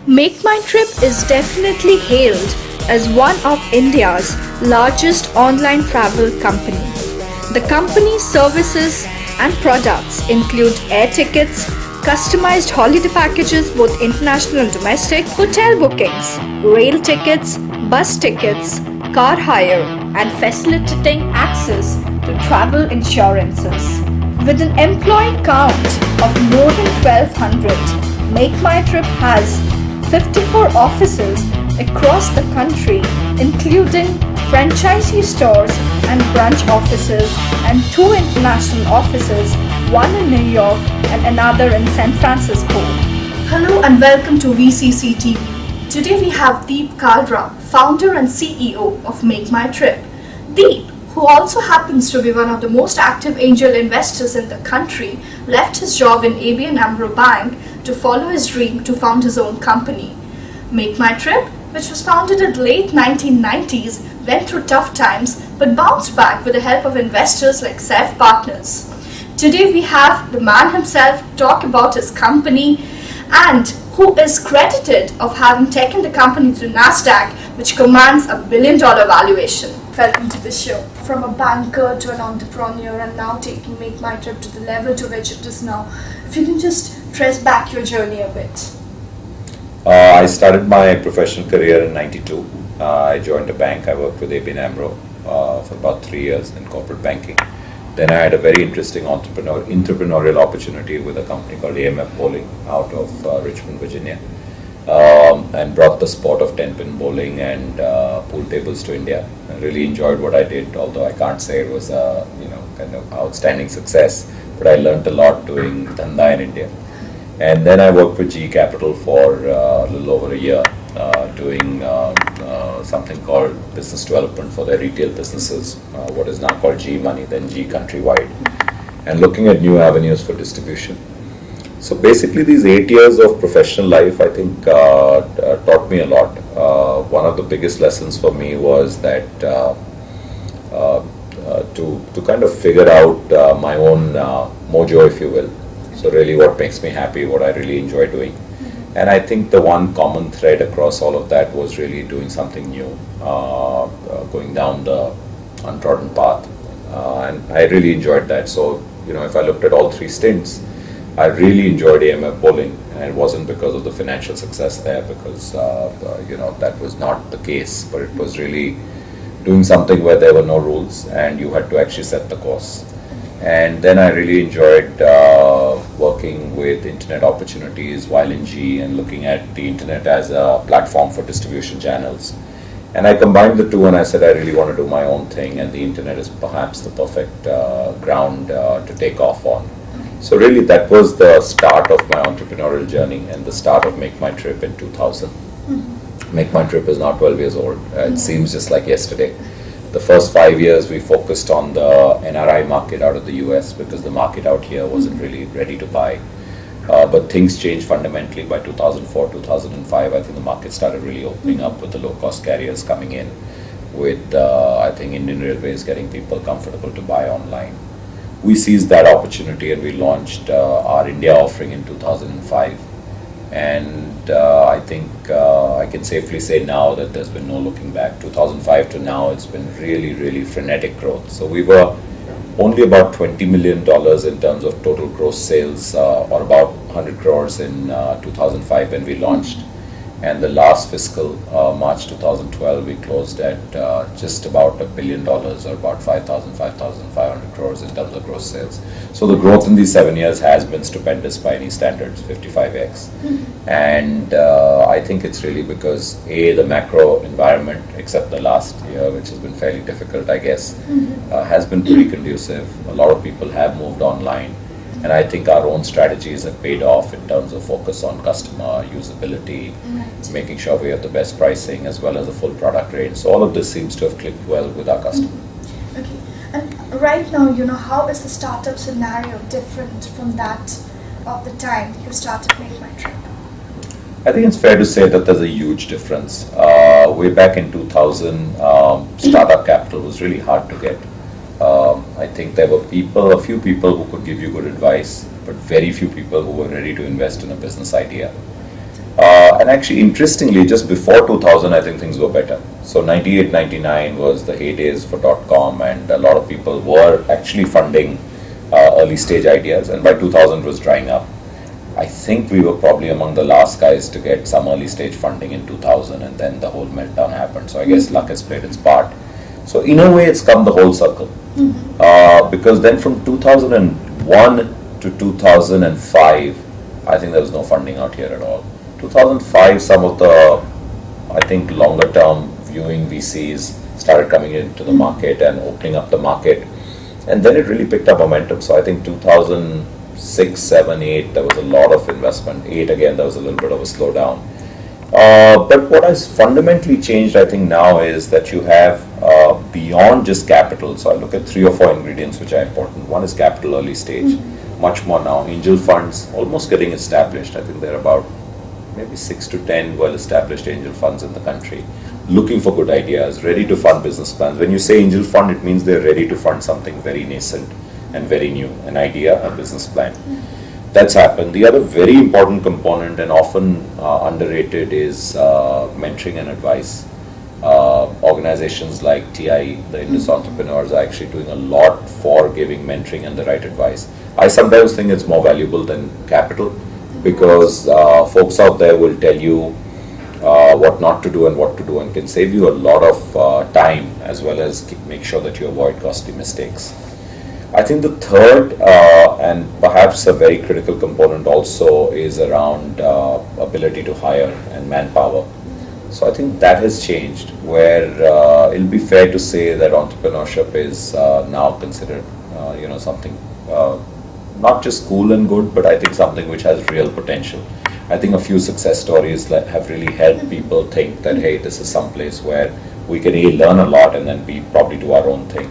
MakeMytrip is definitely hailed as one of India's largest online travel company. The company's services and products include air tickets, customized holiday packages both international and domestic, hotel bookings, rail tickets, bus tickets, car hire, and facilitating access to travel insurances. With an employee count of more than 1,200, MakeMytrip has 54 offices across the country, including franchisee stores and branch offices, and 2 international offices, one in New York and another in San Francisco. Hello and welcome to VCC TV. Today we have Kalra, founder and CEO of MakeMytrip. Deep, who also happens to be one of the most active angel investors in the country, left his job in ABNAmro bank to follow his dream to found his own company. MakeMytrip, which was founded in the late 1990s, went through tough times but bounced back with the help of investors like Saif Partners. Today we have the man himself talk about his company and who is credited of having taken the company to NASDAQ, which commands a $1 billion valuation. Welcome to the show. From a banker to an entrepreneur and now taking MakeMytrip to the level to which it is now. If you can just trace back your journey a bit. I started my professional career in '92. I joined a bank. I worked with ABNAmro for about 3 years in corporate banking. Then I had a very interesting entrepreneurial opportunity with a company called AMF Bowling out of Richmond, Virginia, and brought the sport of 10-pin bowling and pool tables to India. I really enjoyed what I did, although I can't say it was a kind of outstanding success, but I learned a lot doing dhanda in India. And then I worked with GE Capital for a little over a year, doing something called business development for their retail businesses, what is now called GE Money, then GE Countrywide, and looking at new avenues for distribution. So basically these 8 years of professional life, I think, taught me a lot. One of the biggest lessons for me was that to kind of figure out my own mojo, if you will. So really what makes me happy, what I really enjoy doing. And I think the one common thread across all of that was really doing something new, going down the untrodden path. And I really enjoyed that. So, if I looked at all 3 stints, I really enjoyed AMF Bowling. And it wasn't because of the financial success there, because, that was not the case. But it was really doing something where there were no rules and you had to actually set the course. And then I really enjoyed working with internet opportunities while in GE and looking at the internet as a platform for distribution channels. And I combined the two and I said I really want to do my own thing, and the internet is perhaps the perfect ground to take off on. So really that was the start of my entrepreneurial journey and the start of MakeMytrip in 2000. MakeMytrip is now 12 years old. It seems just like yesterday. The first 5 years we focused on the NRI market out of the US because the market out here wasn't really ready to buy. But things changed fundamentally by 2004, 2005. I think the market started really opening up with the low-cost carriers coming in, with I think Indian Railways getting people comfortable to buy online. We seized that opportunity and we launched our India offering in 2005. And I think I can safely say now that there's been no looking back. 2005 to now, it's been really, really frenetic growth. So we were only about $20 million in terms of total gross sales, or about 100 crores in 2005 when we launched. And the last fiscal, March 2012, we closed at just about $1 billion, or about 5,500 crores in terms of gross sales. So the growth in these 7 years has been stupendous by any standards, 55x. And I think it's really because the macro environment, except the last year, which has been fairly difficult, I guess, has been pretty conducive. A lot of people have moved online. And I think our own strategies have paid off in terms of focus on customer usability, making sure we have the best pricing as well as a full product range. So all of this seems to have clicked well with our customer. Okay. And right now, how is the startup scenario different from that of the time you started MakeMytrip? I think it's fair to say that there's a huge difference. Way back in 2000, startup capital was really hard to get. I think there were a few people who could give you good advice, but very few people who were ready to invest in a business idea. And actually, interestingly, just before 2000, I think things were better. So 98, 99 was the heydays for .com, and a lot of people were actually funding early stage ideas, and by 2000 was drying up. I think we were probably among the last guys to get some early stage funding in 2000, and then the whole meltdown happened. So I guess luck has played its part. So in a way, it's come the whole circle. Because then from 2001 to 2005, I think there was no funding out here at all. 2005, some of the, I think, longer term viewing VCs started coming into the market and opening up the market. And then it really picked up momentum. So I think 2006, 7, 8, there was a lot of investment. 8, again, there was a little bit of a slowdown. But what has fundamentally changed, I think, now is that you have beyond just capital. So I look at 3 or 4 ingredients which are important. One is capital early stage, much more now. Angel funds almost getting established. I think there are about maybe 6 to 10 well-established angel funds in the country, looking for good ideas, ready to fund business plans. When you say angel fund, it means they're ready to fund something very nascent and very new, an idea, a business plan. That's happened. The other very important component and often underrated is mentoring and advice. Organizations like TI, the Indus Entrepreneurs, are actually doing a lot for giving mentoring and the right advice. I sometimes think it's more valuable than capital, because folks out there will tell you what not to do and what to do, and can save you a lot of time, as well as make sure that you avoid costly mistakes. I think the third and perhaps a very critical component also is around ability to hire and manpower. So I think that has changed, where it'll be fair to say that entrepreneurship is now considered something not just cool and good, but I think something which has real potential. I think a few success stories that have really helped people think that, hey, this is some place where we can A, learn a lot, and then B, probably do our own thing.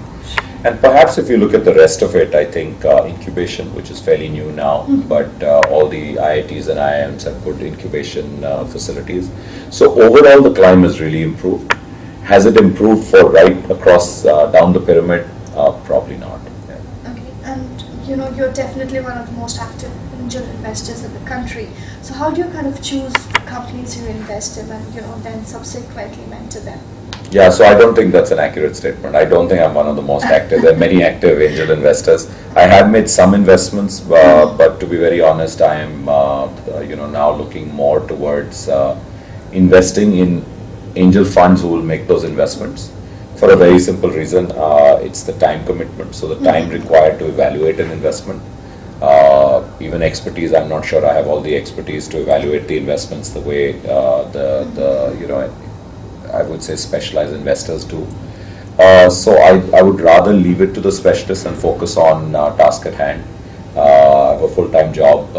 And perhaps if you look at the rest of it, I think incubation, which is fairly new now, but all the IITs and IIMs have good incubation facilities. So overall, the climb has really improved. Has it improved for right across down the pyramid? Probably not. Yeah. Okay, and you're definitely one of the most active angel investors in the country. So how do you kind of choose the companies you invest in, and then subsequently mentor them? Yeah, so I don't think that's an accurate statement. I don't think I'm one of the most active. There are many active angel investors. I have made some investments, but to be very honest, I am now looking more towards investing in angel funds who will make those investments, for a very simple reason. It's the time commitment. So the time required to evaluate an investment, even expertise. I'm not sure I have all the expertise to evaluate the investments the way I would say specialized investors do. So I would rather leave it to the specialists and focus on task at hand. I have a full-time job,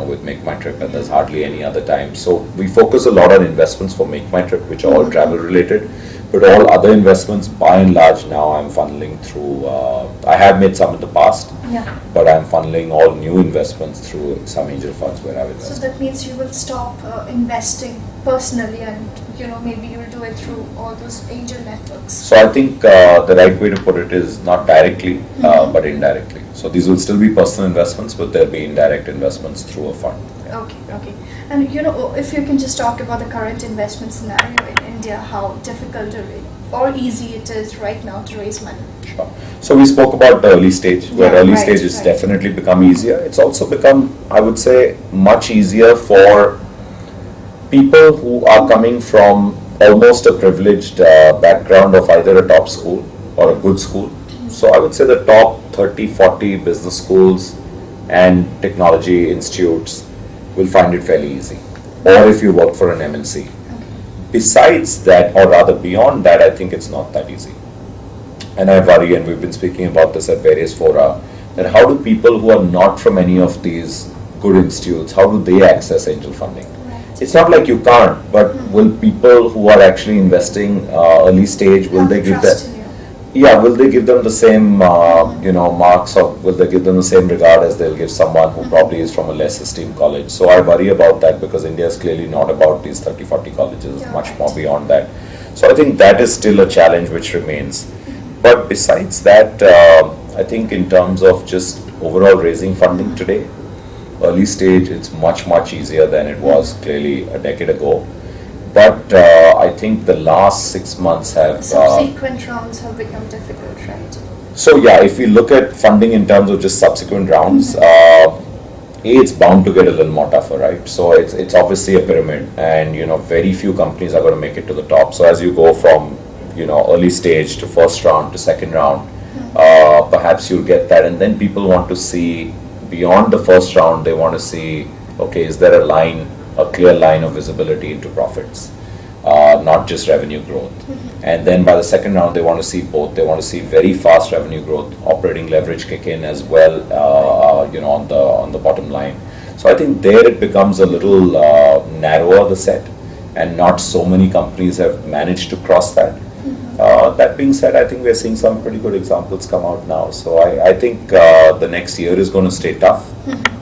with MakeMytrip, and there's hardly any other time. So we focus a lot on investments for MakeMytrip, which are all travel related. But all other investments, by and large, now I'm funneling through. I have made some in the past, but I'm funneling all new investments through some angel funds where I've invested. So that means you will stop investing personally, and maybe you'll do it through all those angel networks. So I think the right way to put it is not directly, but indirectly. So these will still be personal investments, but there'll be indirect investments through a fund. Yeah. Okay. And if you can just talk about the current investment scenario in India, how difficult or easy it is right now to raise money. Sure. So we spoke about the early stage, where early stage has definitely become easier. It's also become, I would say, much easier for people who are coming from almost a privileged background of either a top school or a good school. So I would say the top 30, 40 business schools and technology institutes will find it fairly easy. Or if you work for an MNC. Besides that, or rather beyond that, I think it's not that easy. And I worry, and we've been speaking about this at various fora, that how do people who are not from any of these good institutes, how do they access angel funding? It's not like you can't, but will people who are actually investing early stage, will they give that? Yeah, will they give them the same, marks, or will they give them the same regard as they'll give someone who probably is from a less esteemed college? So I worry about that, because India is clearly not about these 30, 40 colleges, much more beyond that. So I think that is still a challenge which remains. But besides that, I think in terms of just overall raising funding today, early stage, it's much easier than it was clearly a decade ago. But I think the last 6 months have... subsequent rounds have become difficult, right? So yeah, if we look at funding in terms of just subsequent rounds, it's bound to get a little more tougher, right? So it's obviously a pyramid, and very few companies are going to make it to the top. So as you go from early stage to first round to second round, perhaps you'll get that, and then people want to see beyond the first round. They want to see, okay, is there a clear line of visibility into profits, not just revenue growth. And then by the second round, they want to see both. They want to see very fast revenue growth, operating leverage kick in as well, on the bottom line. So I think there it becomes a little narrower, the set, and not so many companies have managed to cross that. That being said, I think we're seeing some pretty good examples come out now. So I think the next year is going to stay tough,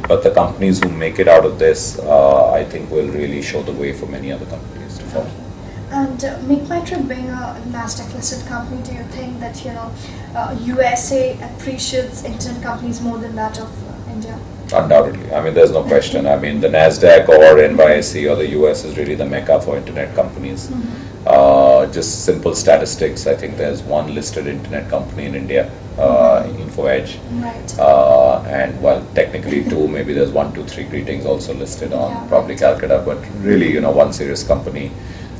but the companies who make it out of this, I think will really show the way for many other companies to follow. And MakeMytrip being a NASDAQ listed company, do you think that USA appreciates internet companies more than that of India? Undoubtedly. I mean, there's no question. I mean, the NASDAQ or NYSE or the US is really the mecca for internet companies. Just simple statistics, I think there's one listed internet company in India, InfoEdge. Right. And well, technically two, maybe there's 1, 2, 3 Greetings also listed on probably Calcutta, but really, one serious company.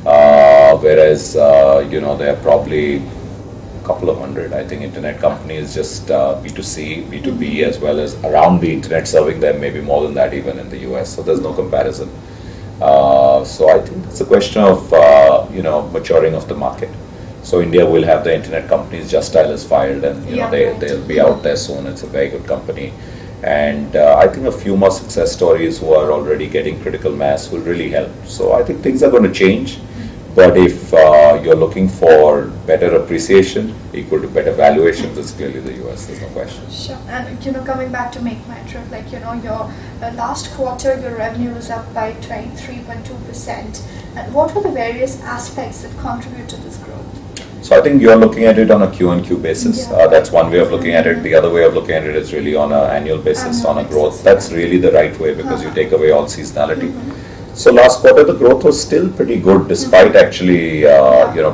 Whereas, there are probably a couple of hundred, I think, internet companies, just B2C, B2B, as well as around the internet, serving them, maybe more than that even in the US. So there's no comparison. So I think it's a question of, maturing of the market. So India will have the internet companies. Just Dial is fired, and they'll be out there soon. It's a very good company. And I think a few more success stories who are already getting critical mass will really help. So I think things are going to change. But if you're looking for better appreciation, equal to better valuations, it's clearly the US, there's no question. Sure. And coming back to MakeMytrip, like your last quarter, your revenue was up by 23.2%. And what were the various aspects that contribute to this growth? So I think you're looking at it on a Q&Q basis. That's one way of looking at it. The other way of looking at it is really on an annual basis, on a growth. That's really the right way, because you take away all seasonality. So last quarter, the growth was still pretty good, despite actually,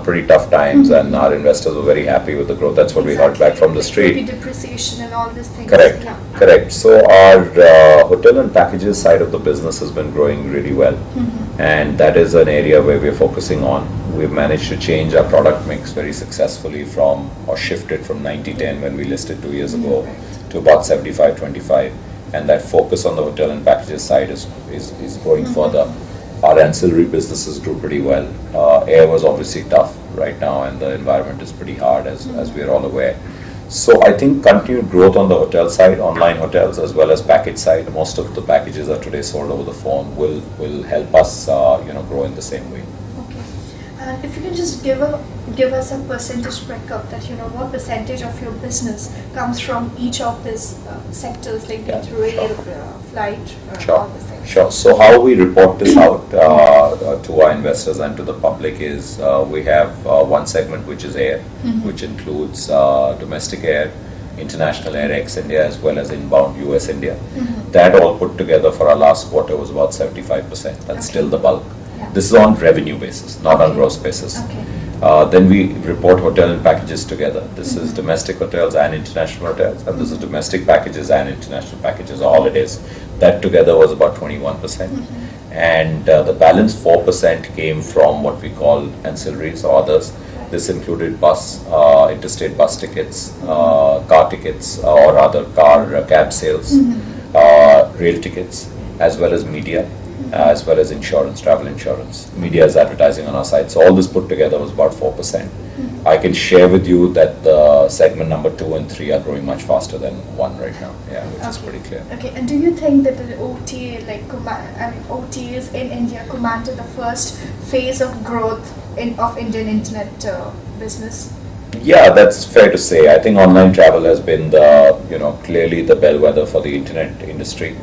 pretty tough times, and our investors were very happy with the growth. That's what we heard back from the street. Depreciation and all these things. Correct, correct. So our hotel and packages side of the business has been growing really well, and that is an area where we're focusing on. We've managed to change our product mix very successfully shifted from 90-10 when we listed 2 years ago to about 75-25. And that focus on the hotel and packages side is growing further. Our ancillary businesses grew pretty well. Air was obviously tough right now, and the environment is pretty hard, as we are all aware. So I think continued growth on the hotel side, online hotels, as well as package side. Most of the packages are today sold over the phone. Will help us, grow in the same way. Okay. And if you can just give us a percentage breakup, that what percentage of your business comes from each of these sectors, like rail, flight, all these things. Sure. So how we report this out to our investors and to the public is we have one segment which is air, which includes domestic air, international air ex-India, as well as inbound US-India. That all put together for our last quarter was about 75%. That's still the bulk. This is on revenue basis, not on gross basis. Then we report hotel and packages together. This is domestic hotels and international hotels, and this is domestic packages and international packages, or holidays. That together was about 21%. And the balance 4% came from what we call ancillaries or others. This included interstate bus tickets, car tickets, or other cab sales, rail tickets, as well as media, as well as insurance, travel insurance. Media is advertising on our site. So all this put together was about 4%. I can share with you that the segment number 2 and 3 are growing much faster than 1 right now, which is pretty clear. Okay, and do you think that the OTA, OTAs in India commanded the first phase of growth of Indian internet business? Yeah, that's fair to say. I think online travel has been clearly the bellwether for the internet industry.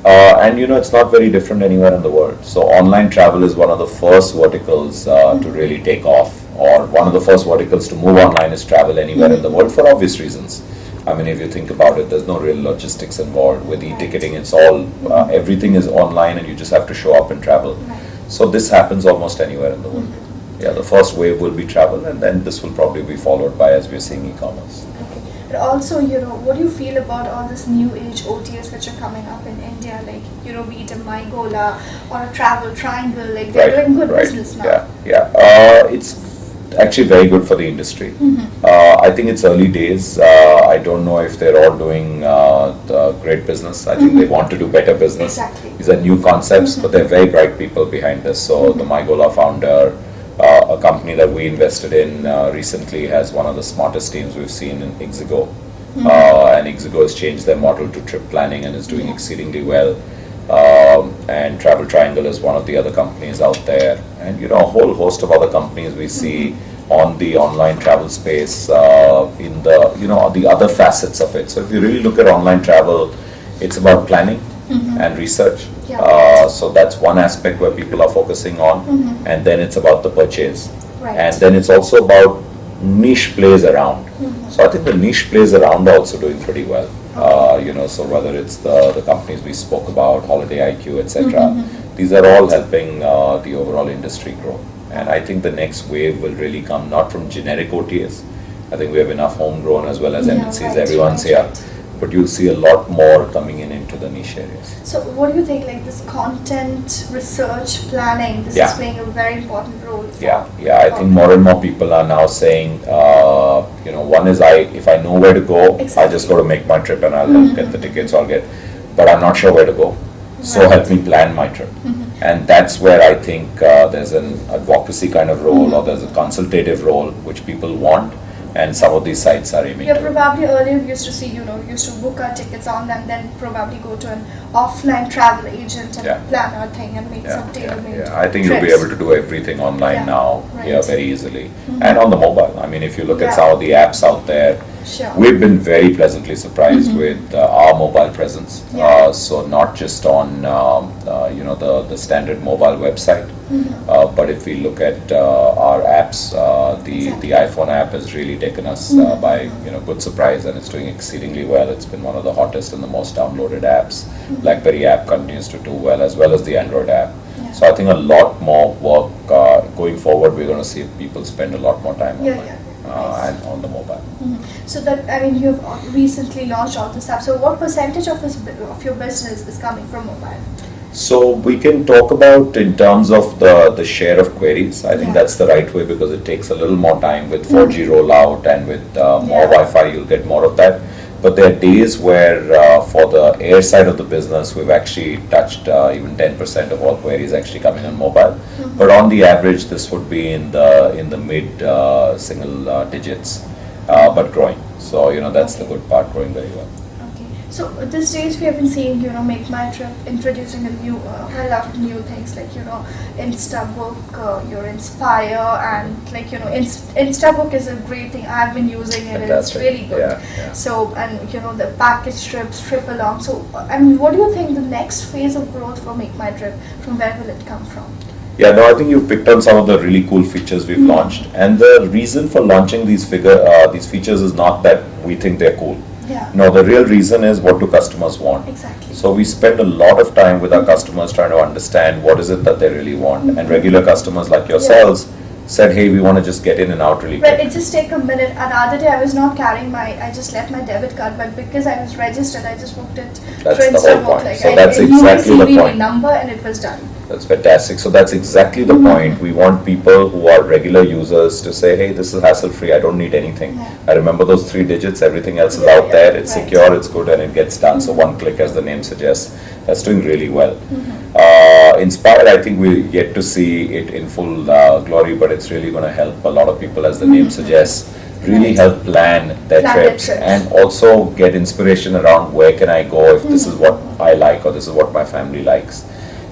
And it's not very different anywhere in the world. So online travel is one of the first verticals to really take off, or one of the first verticals to move online is travel anywhere in the world, for obvious reasons. I mean, if you think about it, there's no real logistics involved. With e-ticketing, it's all, everything is online and you just have to show up and travel. So this happens almost anywhere in the world. Yeah, the first wave will be travel, and then this will probably be followed by, as we're seeing, e-commerce. Okay. But also, what do you feel about all this new age OTAs which are coming up in India, like, be it a MyGola or a Travel Triangle, like they're doing good business now. It's actually very good for the industry. I think it's early days. I don't know if they're all doing the great business. I think they want to do better business. Exactly. These are new concepts, but they're very bright people behind this. So the MyGola founder, a company that we invested in recently, has one of the smartest teams we've seen in Ixigo. And Ixigo has changed their model to trip planning and is doing exceedingly well. And Travel Triangle is one of the other companies out there. And a whole host of other companies we see on the online travel space in the the other facets of it. So if you really look at online travel, it's about planning and research. So that's one aspect where people are focusing on, and then it's about the purchase, and then it's also about niche plays around. So I think the niche plays around are also doing pretty well. So whether it's the companies we spoke about, Holiday IQ, etc., these are all helping the overall industry grow. And I think the next wave will really come not from generic OTAs. I think we have enough homegrown as well as MNCs. Everyone's here. But you'll see a lot more coming into the niche areas. So what do you think, like this content research planning, this is playing a very important role? I think more and more people are now saying, one is if I know where to go, I just go to MakeMytrip and I'll get the tickets, but I'm not sure where to go. So help me plan my trip. And that's where I think there's an advocacy kind of role, or there's a consultative role which people want. And some of these sites are aiming. Probably earlier we used to see, used to book our tickets on and then probably go to an offline travel agent and plan our thing and make some tailor-made I think you'll be able to do everything online now, very easily. And on the mobile. I mean, if you look at some of the apps out there, we've been very pleasantly surprised with our mobile presence. So not just on, the standard mobile website, but if we look at our apps, the iPhone app has really taken us by good surprise, and it's doing exceedingly well. It's been one of the hottest and the most downloaded apps. BlackBerry app continues to do well, as well as the Android app. So I think a lot more work going forward. We're going to see people spend a lot more time online and on the mobile. So that, you've recently launched all this app. So what percentage of your business is coming from mobile? So we can talk about in terms of the share of queries. I think that's the right way, because it takes a little more time with 4G rollout, and with more Wi-Fi you'll get more of that. But there are days where for the air side of the business we've actually touched even 10% of all queries actually coming on mobile. But on the average this would be in the mid single digits, but growing. So that's the good part, growing very well. So at this stage we have been seeing, MakeMytrip introducing a new things like, Instabook, your Inspire, and like, Instabook is a great thing. I've been using it. It's really good. So, and the package trips, trip along. So, what do you think the next phase of growth for MakeMytrip, from where will it come from? I think you've picked on some of the really cool features we've launched, and the reason for launching these features is not that we think they're cool. No, the real reason is, what do customers want? Exactly. So we spend a lot of time with our customers trying to understand what is it that they really want. And regular customers like yourselves said, hey, we want to just get in and out really quick. It just take a minute. Another day I was not carrying I just left my debit card, but because I was registered, I just booked it. That's the whole point. So that's exactly the point. Number and it was done. That's fantastic. So that's exactly the point. We want people who are regular users to say, hey, this is hassle-free, I don't need anything. I remember those 3 digits, everything else is out there, it's secure, it's good, and it gets done. So one click, as the name suggests, that's doing really well. Inspire, I think we're yet to see it in full glory, but it's really going to help a lot of people, as the name suggests, really help plan their trips, and also get inspiration around where can I go if this is what I like, or this is what my family likes.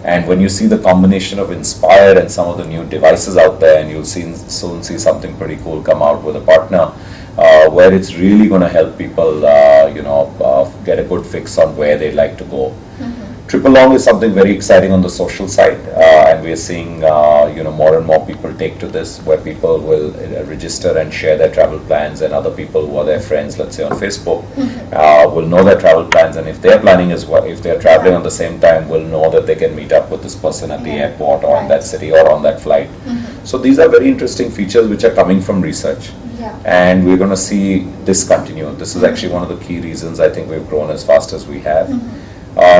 And when you see the combination of Inspire and some of the new devices out there, and you'll soon see something pretty cool come out with a partner, where it's really going to help people, get a good fix on where they'd like to go. Trip along is something very exciting on the social side, and we are seeing more and more people take to this, where people will register and share their travel plans, and other people who are their friends, let's say on Facebook, will know their travel plans, and if they are planning as well, if they are traveling on the same time, will know that they can meet up with this person at the airport or in that city or on that flight. So these are very interesting features which are coming from research. And we're going to see this continue. This is actually one of the key reasons I think we've grown as fast as we have.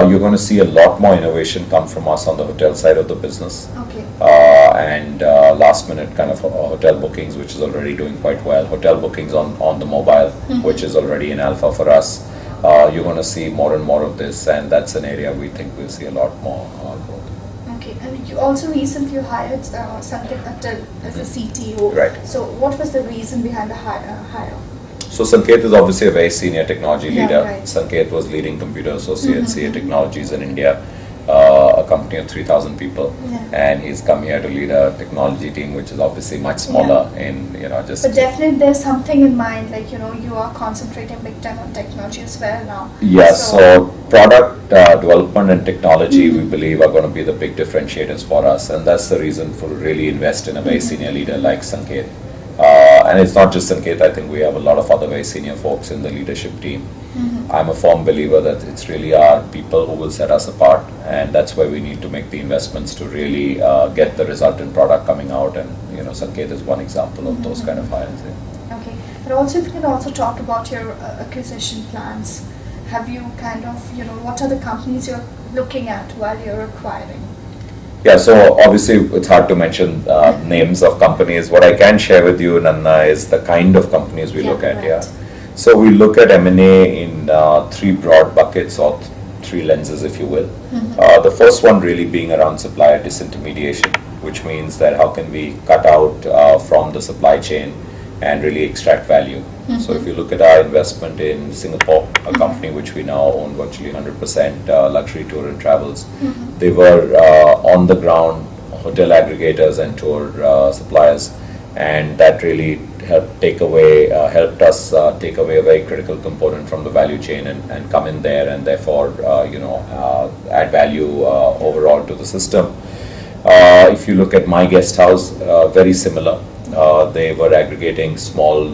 You're going to see a lot more innovation come from us on the hotel side of the business. And last minute kind of hotel bookings, which is already doing quite well. Hotel bookings on the mobile, which is already in alpha for us. You're going to see more and more of this, and that's an area we think we'll see a lot more growth. Okay, and you also recently hired Sanket Atal as a CTO. Right. So what was the reason behind the hire? So Sanket is obviously a very senior technology leader. Right. Sanket was leading Computer Associates, CA Technologies in India, a company of 3,000 people, and he's come here to lead a technology team which is obviously much smaller in just. But definitely there's something in mind, like you are concentrating big time on technology as well now. Yeah, so product development and technology we believe are going to be the big differentiators for us, and that's the reason for really invest in a very senior leader like Sanket. And it's not just Sanket, I think we have a lot of other very senior folks in the leadership team. I'm a firm believer that it's really our people who will set us apart, and that's where we need to make the investments to really get the resultant product coming out, and Sanket is one example of those kind of hires. Okay, but also if you can also talk about your acquisition plans. Have you kind of, what are the companies you're looking at while you're acquiring? Yeah, so obviously it's hard to mention names of companies. What I can share with you, Nanna, is the kind of companies we look at. Yeah, so we look at M&A in three broad buckets, or three lenses, if you will. The first one really being around supplier disintermediation, which means that how can we cut out from the supply chain and really extract value. So if you look at our investment in Singapore, a company which we now own virtually 100%, Luxury Tour and Travels, they were on the ground hotel aggregators and tour suppliers, and that really helped us take away a very critical component from the value chain and come in there, and therefore add value overall to the system. If you look at My Guest House, very similar. They were aggregating small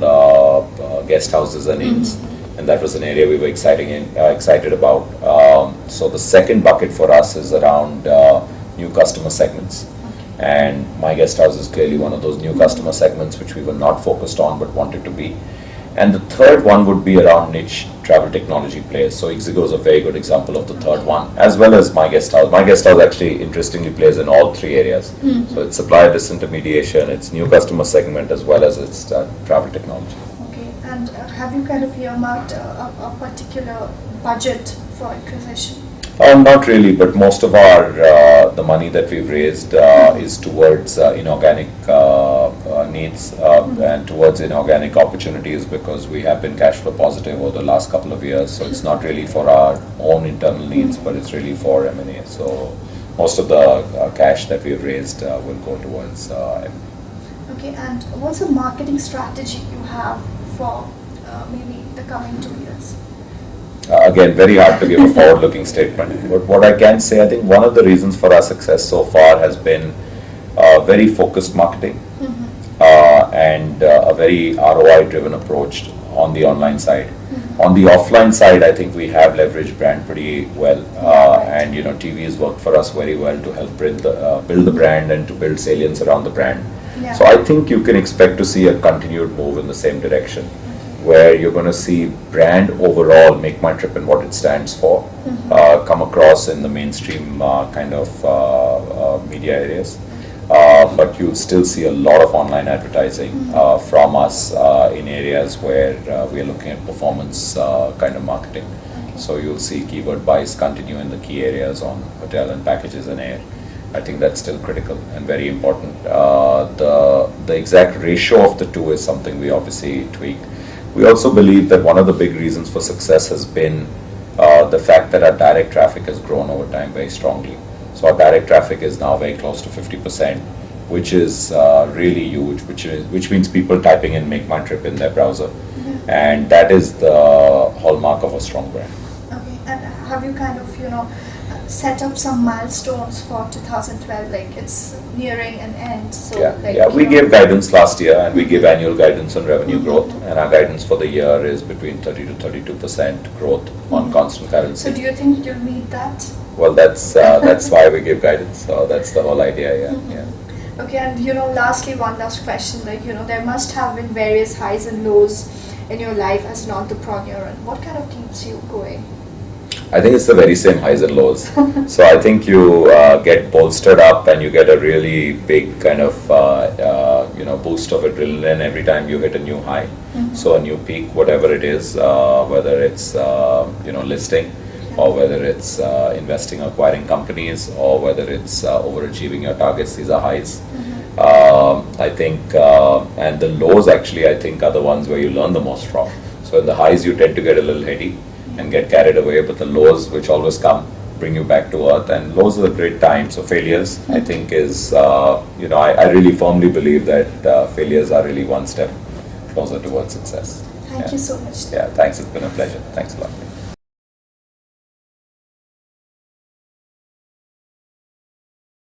guest houses and inns, and that was an area we were excited about. So the second bucket for us is around new customer segments, and My Guest House is clearly one of those new customer segments which we were not focused on but wanted to be. And the third one would be around niche travel technology players. So ixigo is a very good example of the third one, as well as My Guest House. My Guest House actually interestingly plays in all three areas. So it's supplier disintermediation, it's new customer segment, as well as it's travel technology. Okay, and have you kind of earmarked a particular budget for acquisition? Not really, but most of our the money that we've raised is towards inorganic needs and towards inorganic opportunities, because we have been cash flow positive over the last couple of years. So it's not really for our own internal needs, but it's really for M&A. So most of the cash that we've raised will go towards M&A. Okay, and what's the marketing strategy you have for maybe the coming 2 years? Again, very hard to give a forward-looking statement. But what I can say, I think one of the reasons for our success so far has been very focused marketing and a very ROI-driven approach on the online side. On the offline side, I think we have leveraged brand pretty well, and TV has worked for us very well to help build the brand and to build salience around the brand. So I think you can expect to see a continued move in the same direction, where you're going to see brand overall, MakeMytrip and what it stands for, come across in the mainstream kind of media areas. But you'll still see a lot of online advertising from us in areas where we are looking at performance kind of marketing. So you'll see keyword buys continue in the key areas on hotel and packages and air. I think that's still critical and very important. The exact ratio of the two is something we obviously tweak. We also believe that one of the big reasons for success has been the fact that our direct traffic has grown over time very strongly. So our direct traffic is now very close to 50%, which is really huge, which means people typing in MakeMytrip in their browser. And that is the hallmark of a strong brand. Okay, and have you kind of, set up some milestones for 2012? Like it's nearing an end, so we gave guidance last year, and we give annual guidance on revenue growth, and our guidance for the year is between 30 to 32% growth on constant currency. So do you think you'll meet that? Well, that's why we give guidance. So that's the whole idea. Yeah. Okay, and lastly, one last question. Like there must have been various highs and lows in your life as an entrepreneur, and what kind of keeps you going? I think it's the very same highs and lows. So I think you get bolstered up, and you get a really big kind of boost of adrenaline every time you hit a new high. So a new peak, whatever it is, whether it's listing, or whether it's investing, acquiring companies, or whether it's overachieving your targets. These are highs. I think, and the lows actually, I think, are the ones where you learn the most from. So in the highs, you tend to get a little heady and get carried away, but the lows, which always come, bring you back to earth. And lows are a great time. So failures, I think, is I really firmly believe that failures are really one step closer towards success. Thank you so much. Yeah, thanks. It's been a pleasure. Thanks a lot.